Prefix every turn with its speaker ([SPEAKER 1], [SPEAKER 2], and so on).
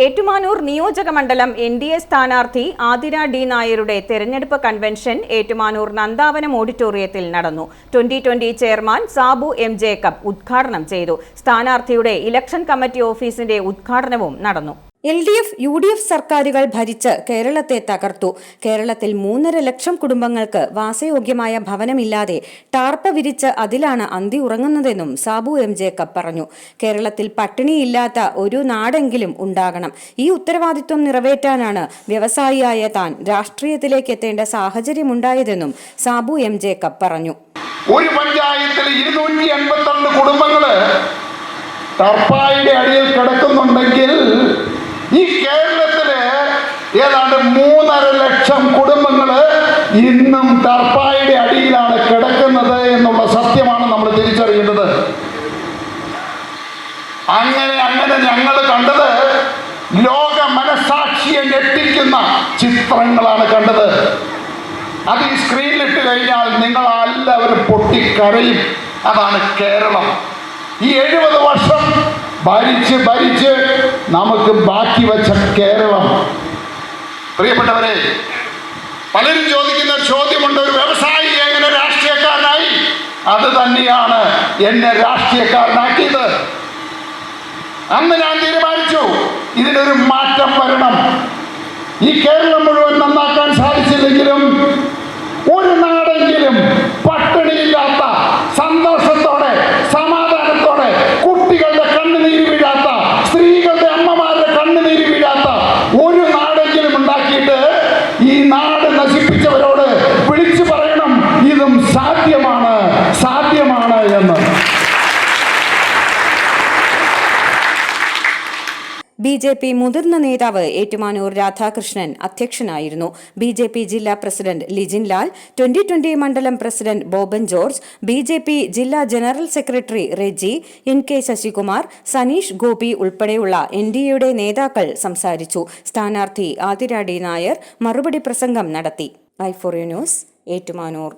[SPEAKER 1] ഏറ്റുമാനൂർ നിയോജക മണ്ഡലം NDA സ്ഥാനാർത്ഥി ആതിര D. നായരുടെ തെരഞ്ഞെടുപ്പ് കൺവെൻഷൻ ഏറ്റുമാനൂർ നന്ദാവനം ഓഡിറ്റോറിയത്തിൽ നടന്നു. 2020 ചെയർമാൻ സാബു M. ജേക്കബ് ഉദ്ഘാടനം ചെയ്തു. സ്ഥാനാർത്ഥിയുടെ ഇലക്ഷൻ കമ്മിറ്റി ഓഫീസിന്റെ ഉദ്ഘാടനവും നടന്നു. LDF, UDF സർക്കാരുകൾ ഭരിച്ച് കേരളത്തെ തകർത്തു. കേരളത്തിൽ 3.5 ലക്ഷം കുടുംബങ്ങൾക്ക് വാസയോഗ്യമായ ഭവനമില്ലാതെ ടാർപ്പ വിരിച്ച് അതിലാണ് അന്തി ഉറങ്ങുന്നതെന്നും സാബു M. ജേക്കബ് പറഞ്ഞു. കേരളത്തിൽ പട്ടിണിയില്ലാത്ത ഒരു നാടെങ്കിലും ഉണ്ടാകണം. ഈ ഉത്തരവാദിത്വം നിറവേറ്റാനാണ് വ്യവസായിയായ താൻ രാഷ്ട്രീയത്തിലേക്ക് എത്തേണ്ട സാഹചര്യമുണ്ടായതെന്നും സാബു M. ജേക്കബ് പറഞ്ഞു.
[SPEAKER 2] ഒരു പഞ്ചായത്തിൽ 252 കുടുംബങ്ങള് ടാർപ്പായുടെ അടിയിൽ കിടക്കുന്നുണ്ടെങ്കിൽ ഈ കേരളത്തില് ഏതാണ്ട് 3.5 ലക്ഷം കുടുംബങ്ങള് ഇന്നും ടാർപ്പായുടെ അടിയിലാണ് കിടക്കുന്നത് എന്നുള്ള സത്യമാണ് നമ്മൾ തിരിച്ചറിയേണ്ടത്. അങ്ങനെ ഞങ്ങൾ കണ്ടത് ലോക മനസാക്ഷിയെ ഞെട്ടിക്കുന്ന ചിത്രങ്ങളാണ് കണ്ടത്. അത് ഈ സ്ക്രീനിലിട്ട് കഴിഞ്ഞാൽ നിങ്ങൾ എല്ലാവരും പൊട്ടിക്കരയും. അതാണ് കേരളം. ഈ 70 വർഷം ഭരിച്ച് നമുക്ക് ബാക്കി വെച്ച കേരളം. പ്രിയപ്പെട്ടവരെ, പലരും ചോദിക്കുന്ന ചോദ്യമുണ്ട്, ഒരു വ്യവസായി എങ്ങനെ രാഷ്ട്രീയക്കാരനായി? അത് തന്നെയാണ് എന്നെ രാഷ്ട്രീയക്കാരനാക്കിയത്. അന്ന് ഞാൻ തീരുമാനിച്ചു, ഇതിനൊരു മാറ്റം വരണം. ഈ കേരളം മുഴുവൻ നന്നാക്കാൻ സാധിച്ചില്ലെങ്കിലും ഒരു നാടെങ്കിലും പട്ടിണിയില്ലാത്ത, സന്തോഷത്തോടെ, സമാധാനത്തോടെ, കുട്ടികളുടെ കണ്ണുനീര് വീഴാത്ത, സ്ത്രീകളുടെ അമ്മമാരുടെ കണ്ണുനീര് വീഴാത്ത ഒരു നാടെങ്കിലും ഉണ്ടാക്കിയിട്ട് ഈ നാട് നശിപ്പിച്ചവരോട് വിളിച്ചു പറയണം, ഇതും സാധ്യമാണ് എന്ന്.
[SPEAKER 1] BJP മുതിർന്ന നേതാവ് ഏറ്റുമാനൂർ രാധാകൃഷ്ണൻ അധ്യക്ഷനായിരുന്നു. BJP ജില്ലാ പ്രസിഡന്റ് ലിജിൻ ലാൽ, 2020 മണ്ഡലം പ്രസിഡന്റ് ബോബൻ ജോർജ്, BJP ജില്ലാ general secretary Reji, NK Sasikumar, Saneesh Gopi ഉൾപ്പെടെയുള്ള NDAയുടെ നേതാക്കൾ സംസാരിച്ചു. സ്ഥാനാർത്ഥി ആതിര D. നായർ മറുപടി പ്രസംഗം നടത്തി. i4U news, Ettumanoor.